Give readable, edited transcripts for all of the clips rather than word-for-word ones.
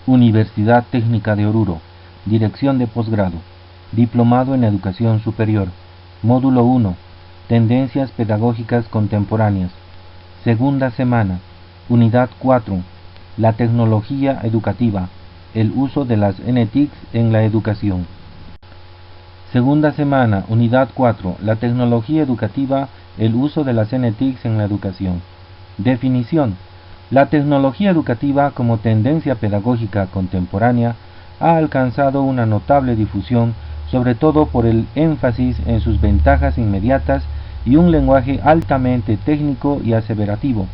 Universidad Técnica de Oruro, Dirección de Posgrado, Diplomado en Educación Superior, Módulo 1, Tendencias Pedagógicas Contemporáneas, Segunda semana, Unidad 4, la tecnología educativa, el uso de las NTICs en la educación. Segunda semana, Unidad 4, la tecnología educativa, el uso de las NTICs en la educación. Definición. La tecnología educativa como tendencia pedagógica contemporánea ha alcanzado una notable difusión, sobre todo por el énfasis en sus ventajas inmediatas y un lenguaje altamente técnico y aseverativo.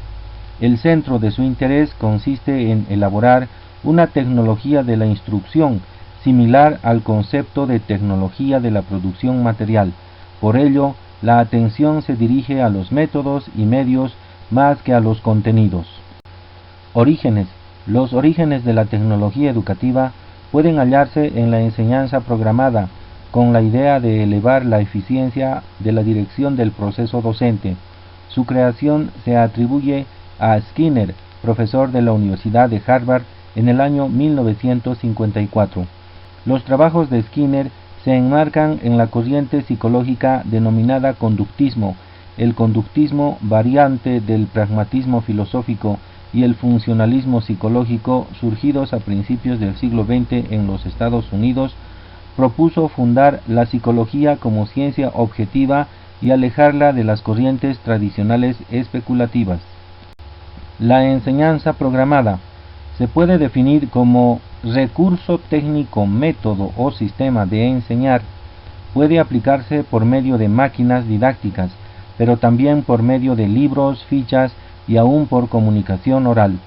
El centro de su interés consiste en elaborar una tecnología de la instrucción similar al concepto de tecnología de la producción material. Por ello, la atención se dirige a los métodos y medios más que a los contenidos. Orígenes. Los orígenes de la tecnología educativa pueden hallarse en la enseñanza programada, con la idea de elevar la eficiencia de la dirección del proceso docente. Su creación se atribuye a Skinner, profesor de la Universidad de Harvard, en el año 1954. Los trabajos de Skinner se enmarcan en la corriente psicológica denominada conductismo, el conductismo variante del pragmatismo filosófico y el funcionalismo psicológico surgidos a principios del siglo XX en los Estados Unidos. Propuso fundar la psicología como ciencia objetiva y alejarla de las corrientes tradicionales especulativas. La enseñanza programada se puede definir como recurso técnico, método o sistema de enseñar. Puede aplicarse por medio de máquinas didácticas, pero también por medio de libros, fichas y aún por comunicación oral.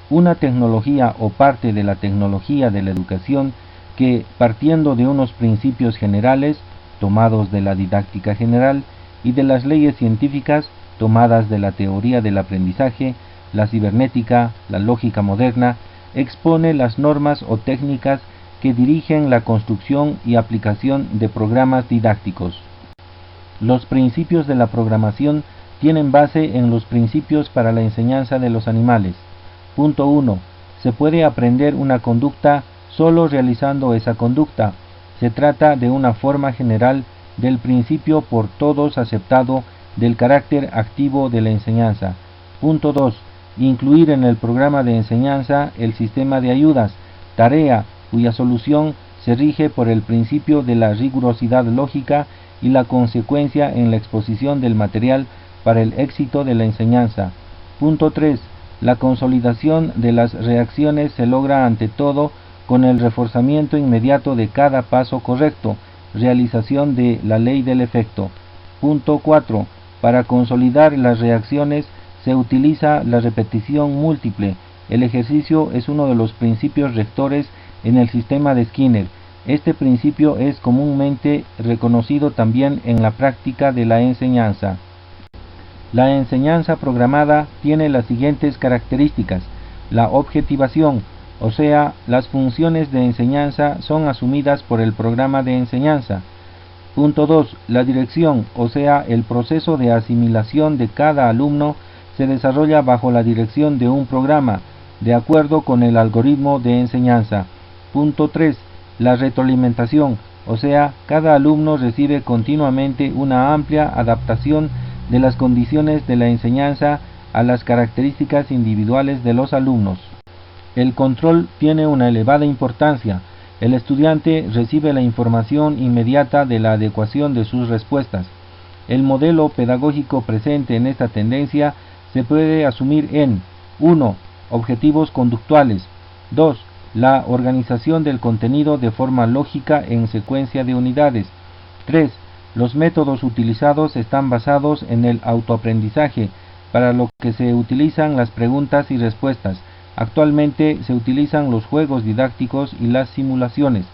Una tecnología o parte de la tecnología de la educación que, partiendo de unos principios generales, tomados de la didáctica general, y de las leyes científicas, tomadas de la teoría del aprendizaje, la cibernética, la lógica moderna, expone las normas o técnicas que dirigen la construcción y aplicación de programas didácticos. Los principios de la programación tienen base en los principios para la enseñanza de los animales. Punto 1. Se puede aprender una conducta solo realizando esa conducta. Se trata de una forma general del principio por todos aceptado del carácter activo de la enseñanza. Punto 2. Incluir en el programa de enseñanza el sistema de ayudas, tarea cuya solución se rige por el principio de la rigurosidad lógica y la consecuencia en la exposición del material para el éxito de la enseñanza. Punto 3. La consolidación de las reacciones se logra ante todo con el reforzamiento inmediato de cada paso correcto, realización de la ley del efecto. Punto 4. Para consolidar las reacciones se utiliza la repetición múltiple. El ejercicio es uno de los principios rectores en el sistema de Skinner. Este principio es comúnmente reconocido también en la práctica de la enseñanza. La enseñanza programada tiene las siguientes características. La objetivación, o sea, las funciones de enseñanza son asumidas por el programa de enseñanza. Punto 2. La dirección, o sea, el proceso de asimilación de cada alumno se desarrolla bajo la dirección de un programa, de acuerdo con el algoritmo de enseñanza. Punto 3. La retroalimentación, o sea, cada alumno recibe continuamente una amplia adaptación de las condiciones de la enseñanza a las características individuales de los alumnos. El control tiene una elevada importancia. El estudiante recibe la información inmediata de la adecuación de sus respuestas. El modelo pedagógico presente en esta tendencia se puede asumir en 1. Objetivos conductuales. 2. La organización del contenido de forma lógica en secuencia de unidades. 3. Los métodos utilizados están basados en el autoaprendizaje, para lo que se utilizan las preguntas y respuestas. Actualmente se utilizan los juegos didácticos y las simulaciones.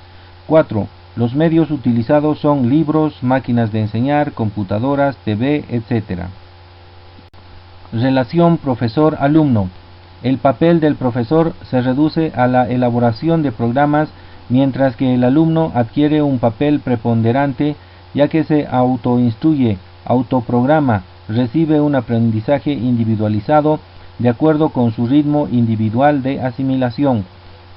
4. Los medios utilizados son libros, máquinas de enseñar, computadoras, TV, etc. Relación profesor-alumno. El papel del profesor se reduce a la elaboración de programas, mientras que el alumno adquiere un papel preponderante, ya que se autoinstruye, autoprograma, recibe un aprendizaje individualizado de acuerdo con su ritmo individual de asimilación.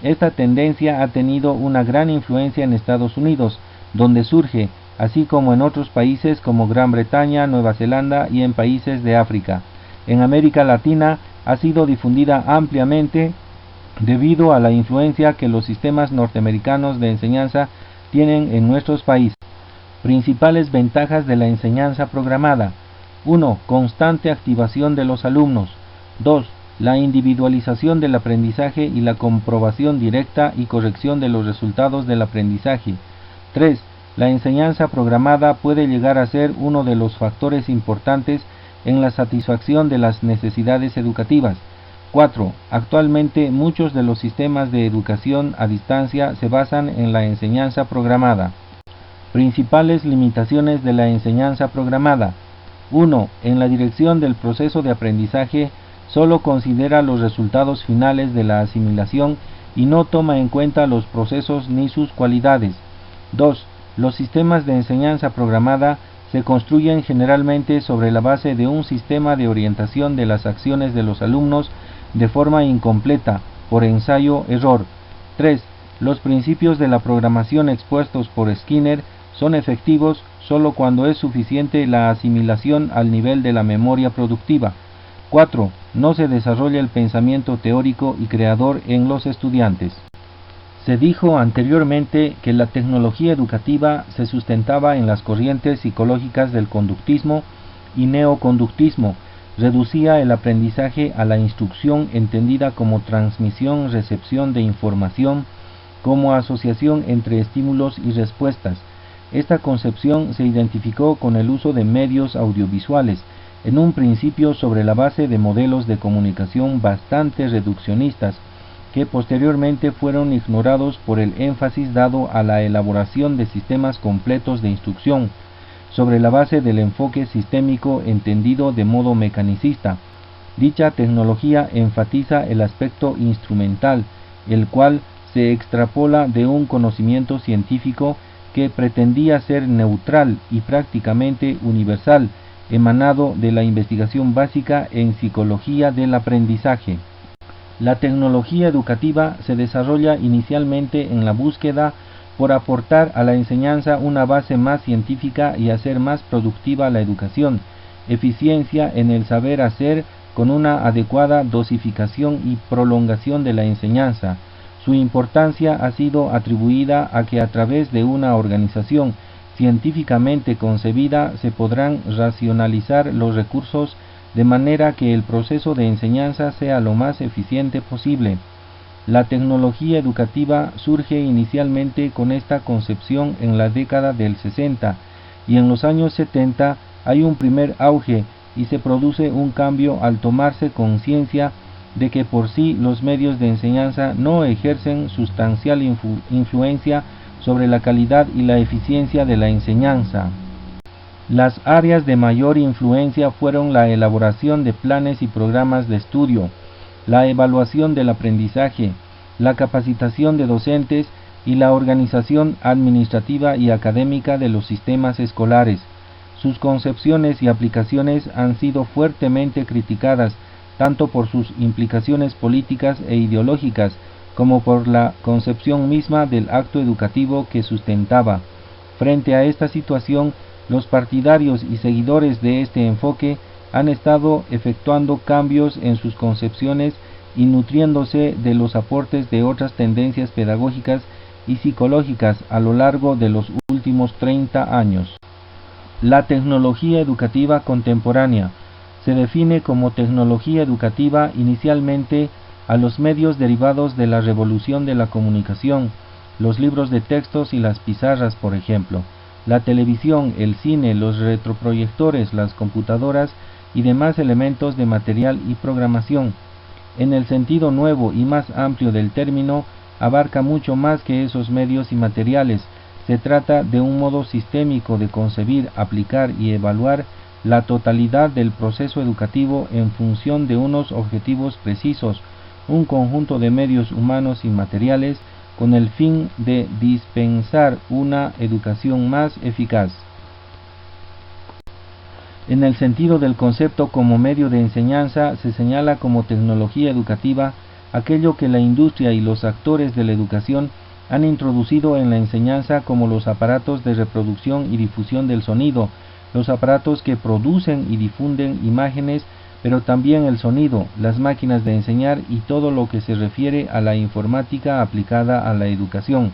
Esta tendencia ha tenido una gran influencia en Estados Unidos, donde surge, así como en otros países como Gran Bretaña, Nueva Zelanda y en países de África. En América Latina ha sido difundida ampliamente debido a la influencia que los sistemas norteamericanos de enseñanza tienen en nuestros países. Principales ventajas de la enseñanza programada. 1. Constante activación de los alumnos. 2. La individualización del aprendizaje y la comprobación directa y corrección de los resultados del aprendizaje. 3. La enseñanza programada puede llegar a ser uno de los factores importantes en la satisfacción de las necesidades educativas. 4. Actualmente muchos de los sistemas de educación a distancia se basan en la enseñanza programada. Principales limitaciones de la enseñanza programada. 1. En la dirección del proceso de aprendizaje solo considera los resultados finales de la asimilación y no toma en cuenta los procesos ni sus cualidades. 2. Los sistemas de enseñanza programada se construyen generalmente sobre la base de un sistema de orientación de las acciones de los alumnos de forma incompleta, por ensayo-error. 3. Los principios de la programación expuestos por Skinner son efectivos solo cuando es suficiente la asimilación al nivel de la memoria productiva. 4. No se desarrolla el pensamiento teórico y creador en los estudiantes. Se dijo anteriormente que la tecnología educativa se sustentaba en las corrientes psicológicas del conductismo y neoconductismo. Reducía el aprendizaje a la instrucción entendida como transmisión-recepción de información, como asociación entre estímulos y respuestas. Esta concepción se identificó con el uso de medios audiovisuales, en un principio sobre la base de modelos de comunicación bastante reduccionistas, que posteriormente fueron ignorados por el énfasis dado a la elaboración de sistemas completos de instrucción, sobre la base del enfoque sistémico entendido de modo mecanicista. Dicha tecnología enfatiza el aspecto instrumental, el cual se extrapola de un conocimiento científico que pretendía ser neutral y prácticamente universal, emanado de la investigación básica en psicología del aprendizaje. La tecnología educativa se desarrolla inicialmente en la búsqueda por aportar a la enseñanza una base más científica y hacer más productiva la educación, eficiencia en el saber hacer con una adecuada dosificación y prolongación de la enseñanza. Su importancia ha sido atribuida a que a través de una organización científicamente concebida se podrán racionalizar los recursos de manera que el proceso de enseñanza sea lo más eficiente posible. La tecnología educativa surge inicialmente con esta concepción en la década del 60 y en los años 70 hay un primer auge y se produce un cambio al tomarse conciencia de que por sí los medios de enseñanza no ejercen sustancial influencia sobre la calidad y la eficiencia de la enseñanza. Las áreas de mayor influencia fueron la elaboración de planes y programas de estudio, la evaluación del aprendizaje, la capacitación de docentes y la organización administrativa y académica de los sistemas escolares. Sus concepciones y aplicaciones han sido fuertemente criticadas tanto por sus implicaciones políticas e ideológicas como por la concepción misma del acto educativo que sustentaba. Frente a esta situación, los partidarios y seguidores de este enfoque han estado efectuando cambios en sus concepciones y nutriéndose de los aportes de otras tendencias pedagógicas y psicológicas a lo largo de los últimos 30 años. La tecnología educativa contemporánea se define como tecnología educativa inicialmente a los medios derivados de la revolución de la comunicación, los libros de textos y las pizarras, por ejemplo, la televisión, el cine, los retroproyectores, las computadoras y demás elementos de material y programación. En el sentido nuevo y más amplio del término, abarca mucho más que esos medios y materiales. Se trata de un modo sistémico de concebir, aplicar y evaluar la totalidad del proceso educativo en función de unos objetivos precisos, un conjunto de medios humanos y materiales con el fin de dispensar una educación más eficaz. En el sentido del concepto como medio de enseñanza, se señala como tecnología educativa aquello que la industria y los actores de la educación han introducido en la enseñanza, como los aparatos de reproducción y difusión del sonido, los aparatos que producen y difunden imágenes, pero también el sonido, las máquinas de enseñar y todo lo que se refiere a la informática aplicada a la educación.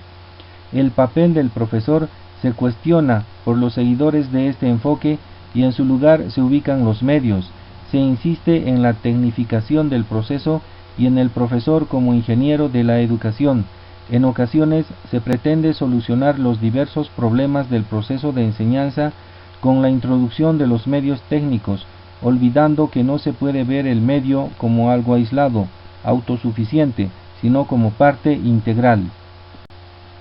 El papel del profesor se cuestiona por los seguidores de este enfoque y en su lugar se ubican los medios. Se insiste en la tecnificación del proceso y en el profesor como ingeniero de la educación. En ocasiones se pretende solucionar los diversos problemas del proceso de enseñanza con la introducción de los medios técnicos, olvidando que no se puede ver el medio como algo aislado, autosuficiente, sino como parte integral.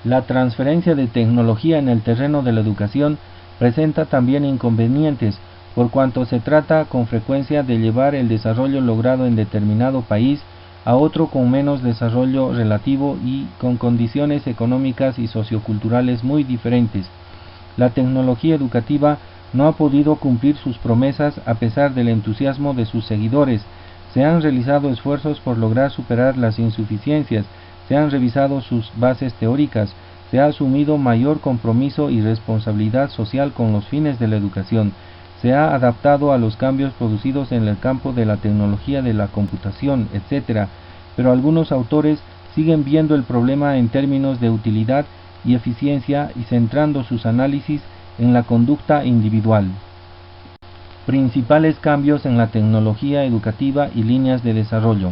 La transferencia de tecnología en el terreno de la educación presenta también inconvenientes, por cuanto se trata con frecuencia de llevar el desarrollo logrado en determinado país a otro con menos desarrollo relativo y con condiciones económicas y socioculturales muy diferentes. La tecnología educativa no ha podido cumplir sus promesas a pesar del entusiasmo de sus seguidores. Se han realizado esfuerzos por lograr superar las insuficiencias, se han revisado sus bases teóricas, se ha asumido mayor compromiso y responsabilidad social con los fines de la educación, se ha adaptado a los cambios producidos en el campo de la tecnología de la computación, etc. Pero algunos autores siguen viendo el problema en términos de utilidad y eficiencia y centrando sus análisis en la conducta individual. Principales cambios en la tecnología educativa y líneas de desarrollo.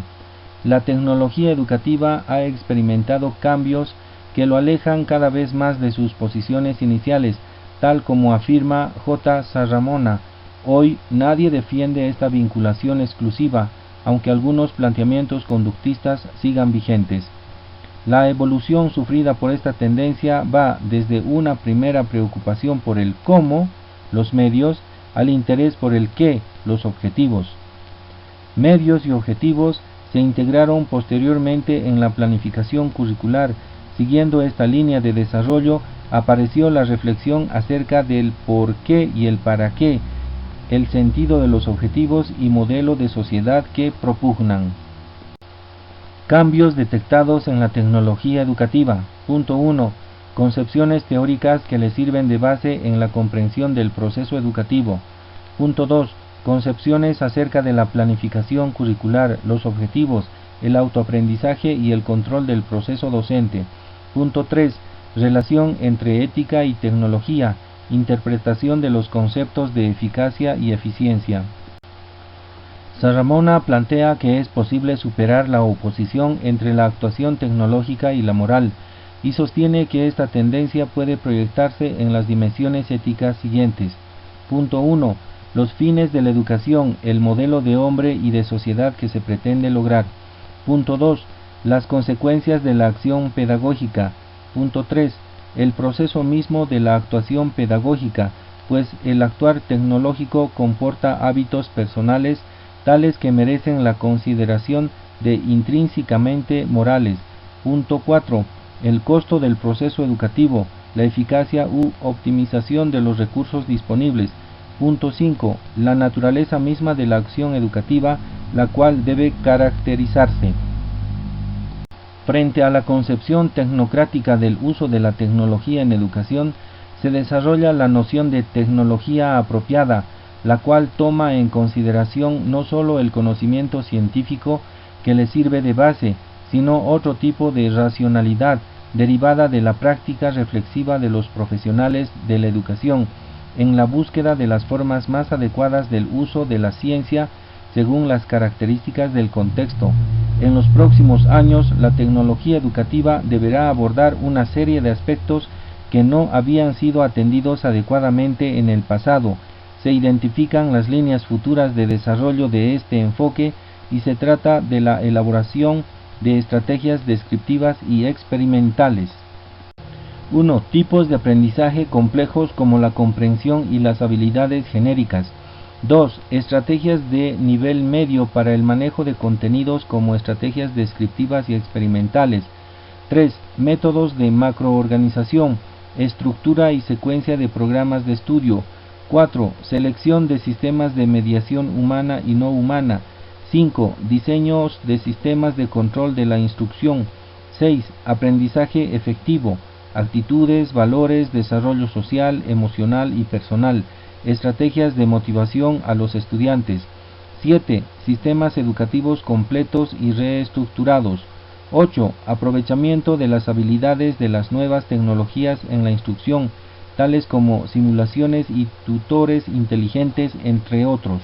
La tecnología educativa ha experimentado cambios que lo alejan cada vez más de sus posiciones iniciales, tal como afirma J. Sarramona. Hoy nadie defiende esta vinculación exclusiva, aunque algunos planteamientos conductistas sigan vigentes. La evolución sufrida por esta tendencia va desde una primera preocupación por el cómo, los medios, al interés por el qué, los objetivos. Medios y objetivos se integraron posteriormente en la planificación curricular. Siguiendo esta línea de desarrollo, apareció la reflexión acerca del por qué y el para qué, el sentido de los objetivos y modelo de sociedad que propugnan. Cambios detectados en la tecnología educativa. Punto 1. Concepciones teóricas que le sirven de base en la comprensión del proceso educativo. Punto 2. Concepciones acerca de la planificación curricular, los objetivos, el autoaprendizaje y el control del proceso docente. Punto 3. Relación entre ética y tecnología, interpretación de los conceptos de eficacia y eficiencia. Sarramona plantea que es posible superar la oposición entre la actuación tecnológica y la moral, y sostiene que esta tendencia puede proyectarse en las dimensiones éticas siguientes. Punto 1. Los fines de la educación, el modelo de hombre y de sociedad que se pretende lograr. Punto 2. Las consecuencias de la acción pedagógica. Punto 3. El proceso mismo de la actuación pedagógica, pues el actuar tecnológico comporta hábitos personales tales que merecen la consideración de intrínsecamente morales. Punto 4. El costo del proceso educativo, la eficacia u optimización de los recursos disponibles. Punto 5. La naturaleza misma de la acción educativa, la cual debe caracterizarse. Frente a la concepción tecnocrática del uso de la tecnología en educación, se desarrolla la noción de tecnología apropiada, la cual toma en consideración no sólo el conocimiento científico que le sirve de base, sino otro tipo de racionalidad derivada de la práctica reflexiva de los profesionales de la educación, en la búsqueda de las formas más adecuadas del uso de la ciencia según las características del contexto. En los próximos años, la tecnología educativa deberá abordar una serie de aspectos que no habían sido atendidos adecuadamente en el pasado. Se identifican las líneas futuras de desarrollo de este enfoque y se trata de la elaboración de estrategias descriptivas y experimentales. 1. Tipos de aprendizaje complejos como la comprensión y las habilidades genéricas. 2. Estrategias de nivel medio para el manejo de contenidos como estrategias descriptivas y experimentales. 3. Métodos de macroorganización, estructura y secuencia de programas de estudio. 4. Selección de sistemas de mediación humana y no humana. 5. Diseños de sistemas de control de la instrucción. 6. Aprendizaje efectivo. Actitudes, valores, desarrollo social, emocional y personal. Estrategias de motivación a los estudiantes. 7. Sistemas educativos completos y reestructurados. 8. Aprovechamiento de las habilidades de las nuevas tecnologías en la instrucción, tales como simulaciones y tutores inteligentes, entre otros.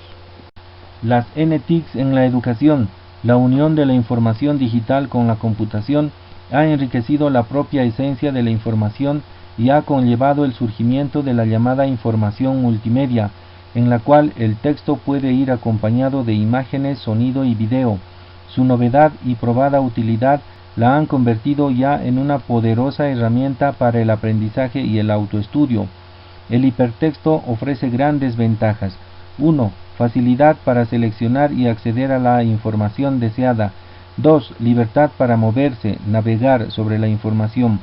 Las NTICs en la educación. La unión de la información digital con la computación ha enriquecido la propia esencia de la información y ha conllevado el surgimiento de la llamada información multimedia, en la cual el texto puede ir acompañado de imágenes, sonido y video. Su novedad y probada utilidad la han convertido ya en una poderosa herramienta para el aprendizaje y el autoestudio. El hipertexto ofrece grandes ventajas. 1. Facilidad para seleccionar y acceder a la información deseada. 2. Libertad para moverse, navegar sobre la información.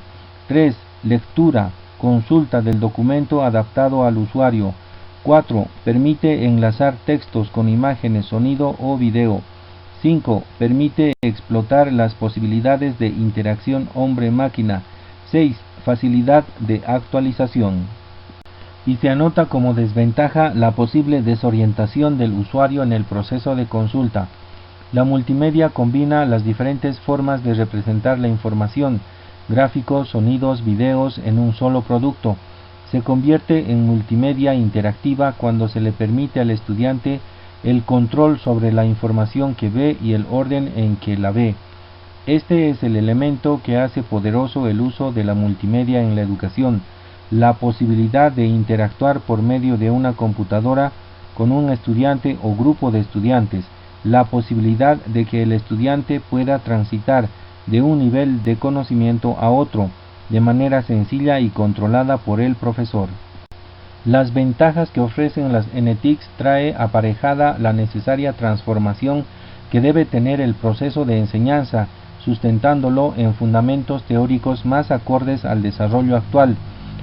3. Lectura, consulta del documento adaptado al usuario. 4. Permite enlazar textos con imágenes, sonido o video. 5. Permite explotar las posibilidades de interacción hombre-máquina. 6. Facilidad de actualización. Y se anota como desventaja la posible desorientación del usuario en el proceso de consulta. La multimedia combina las diferentes formas de representar la información, gráficos, sonidos, videos, en un solo producto. Se convierte en multimedia interactiva cuando se le permite al estudiante el control sobre la información que ve y el orden en que la ve. Este es el elemento que hace poderoso el uso de la multimedia en la educación, la posibilidad de interactuar por medio de una computadora con un estudiante o grupo de estudiantes, la posibilidad de que el estudiante pueda transitar de un nivel de conocimiento a otro, de manera sencilla y controlada por el profesor. Las ventajas que ofrecen las NTICs trae aparejada la necesaria transformación que debe tener el proceso de enseñanza, sustentándolo en fundamentos teóricos más acordes al desarrollo actual.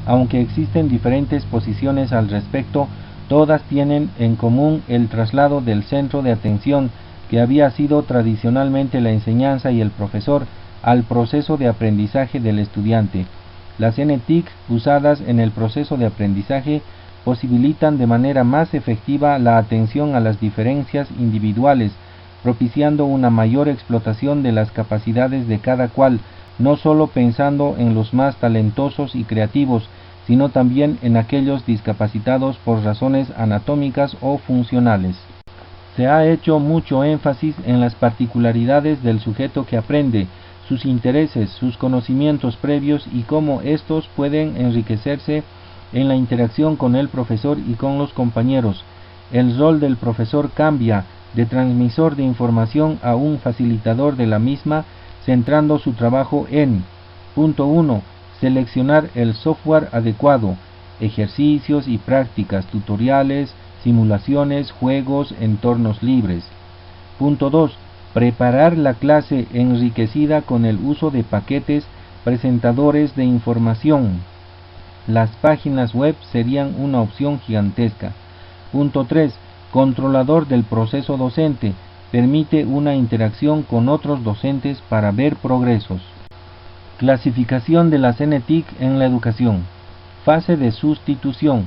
Aunque existen diferentes posiciones al respecto, todas tienen en común el traslado del centro de atención, que había sido tradicionalmente la enseñanza y el profesor, al proceso de aprendizaje del estudiante. Las NTIC usadas en el proceso de aprendizaje posibilitan de manera más efectiva la atención a las diferencias individuales, propiciando una mayor explotación de las capacidades de cada cual, no solo pensando en los más talentosos y creativos, sino también en aquellos discapacitados por razones anatómicas o funcionales. Se ha hecho mucho énfasis en las particularidades del sujeto que aprende, sus intereses, sus conocimientos previos y cómo estos pueden enriquecerse en la interacción con el profesor y con los compañeros. El rol del profesor cambia de transmisor de información a un facilitador de la misma, centrando su trabajo en: punto 1. Seleccionar el software adecuado, ejercicios y prácticas, tutoriales, simulaciones, juegos, entornos libres. Punto 2. Preparar la clase enriquecida con el uso de paquetes presentadores de información. Las páginas web serían una opción gigantesca. Punto 3. Controlador del proceso docente. Permite una interacción con otros docentes para ver progresos. Clasificación de las NTIC en la educación. Fase de sustitución.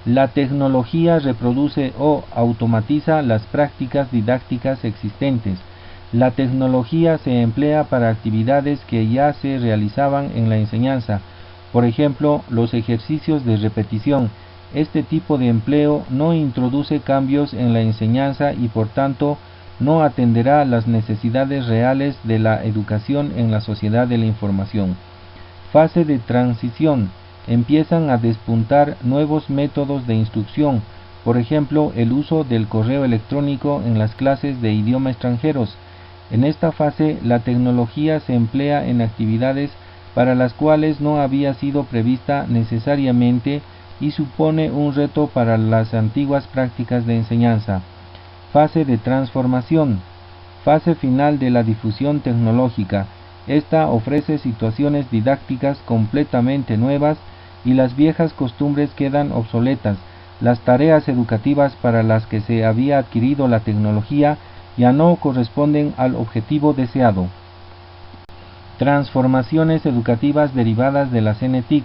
La tecnología reproduce o automatiza las prácticas didácticas existentes. La tecnología se emplea para actividades que ya se realizaban en la enseñanza, por ejemplo, los ejercicios de repetición. Este tipo de empleo no introduce cambios en la enseñanza y por tanto no atenderá las necesidades reales de la educación en la sociedad de la información. Fase de transición. Empiezan a despuntar nuevos métodos de instrucción, por ejemplo, el uso del correo electrónico en las clases de idioma extranjeros. En esta fase, la tecnología se emplea en actividades para las cuales no había sido prevista necesariamente y supone un reto para las antiguas prácticas de enseñanza. Fase de transformación. Fase final de la difusión tecnológica. Esta ofrece situaciones didácticas completamente nuevas y las viejas costumbres quedan obsoletas. Las tareas educativas para las que se había adquirido la tecnología ya no corresponden al objetivo deseado. Transformaciones educativas derivadas de las NTIC.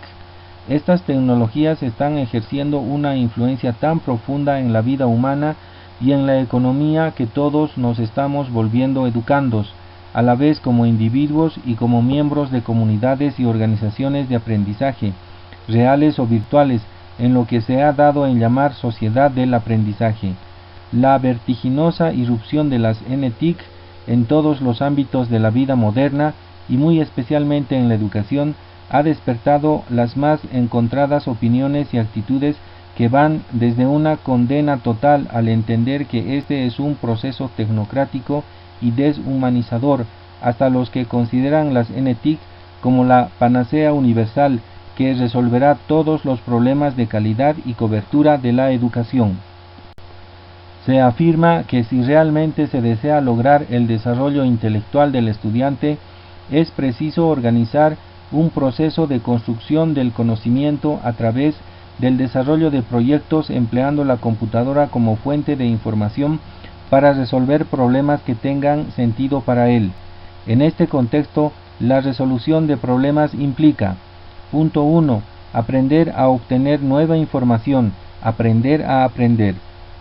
Estas tecnologías están ejerciendo una influencia tan profunda en la vida humana y en la economía que todos nos estamos volviendo educandos, a la vez como individuos y como miembros de comunidades y organizaciones de aprendizaje, reales o virtuales, en lo que se ha dado en llamar sociedad del aprendizaje. La vertiginosa irrupción de las NTIC en todos los ámbitos de la vida moderna y muy especialmente en la educación ha despertado las más encontradas opiniones y actitudes que van desde una condena total al entender que este es un proceso tecnocrático y deshumanizador, hasta los que consideran las NTIC como la panacea universal que resolverá todos los problemas de calidad y cobertura de la educación. Se afirma que si realmente se desea lograr el desarrollo intelectual del estudiante, es preciso organizar un proceso de construcción del conocimiento a través del desarrollo de proyectos empleando la computadora como fuente de información para resolver problemas que tengan sentido para él. En este contexto, la resolución de problemas implica: punto 1. Aprender a obtener nueva información, aprender a aprender.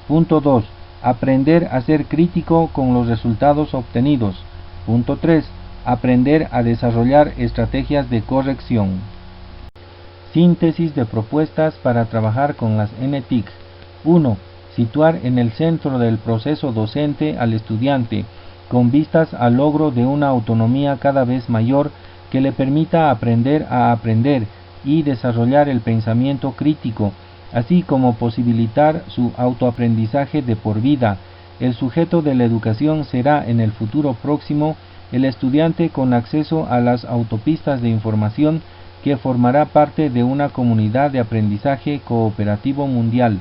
Punto 2. Aprender a ser crítico con los resultados obtenidos. Punto 3. Aprender a desarrollar estrategias de corrección. Síntesis de propuestas para trabajar con las NTIC. 1. Situar en el centro del proceso docente al estudiante, con vistas al logro de una autonomía cada vez mayor que le permita aprender a aprender y desarrollar el pensamiento crítico, así como posibilitar su autoaprendizaje de por vida. El sujeto de la educación será en el futuro próximo el estudiante con acceso a las autopistas de información que formará parte de una comunidad de aprendizaje cooperativo mundial.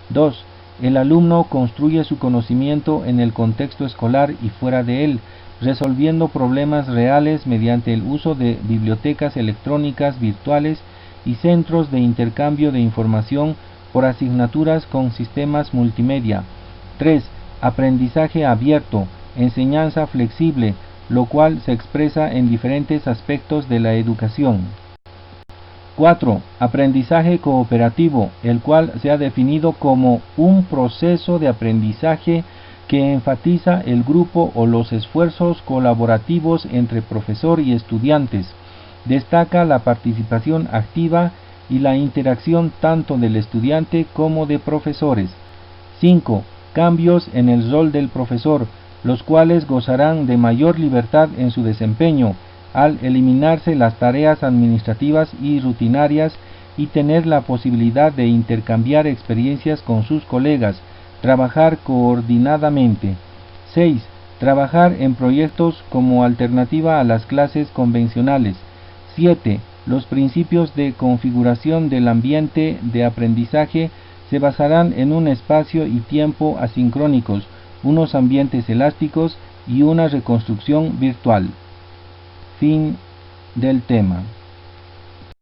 2. El alumno construye su conocimiento en el contexto escolar y fuera de él, resolviendo problemas reales mediante el uso de bibliotecas electrónicas virtuales y centros de intercambio de información por asignaturas con sistemas multimedia. 3. Aprendizaje abierto, enseñanza flexible, lo cual se expresa en diferentes aspectos de la educación. 4. Aprendizaje cooperativo, el cual se ha definido como un proceso de aprendizaje que enfatiza el grupo o los esfuerzos colaborativos entre profesor y estudiantes. Destaca la participación activa y la interacción tanto del estudiante como de profesores. 5. Cambios en el rol del profesor, los cuales gozarán de mayor libertad en su desempeño, al eliminarse las tareas administrativas y rutinarias y tener la posibilidad de intercambiar experiencias con sus colegas, trabajar coordinadamente. 6. Trabajar en proyectos como alternativa a las clases convencionales. 7. Los principios de configuración del ambiente de aprendizaje se basarán en un espacio y tiempo asincrónicos, unos ambientes elásticos y una reconstrucción virtual. Fin del tema.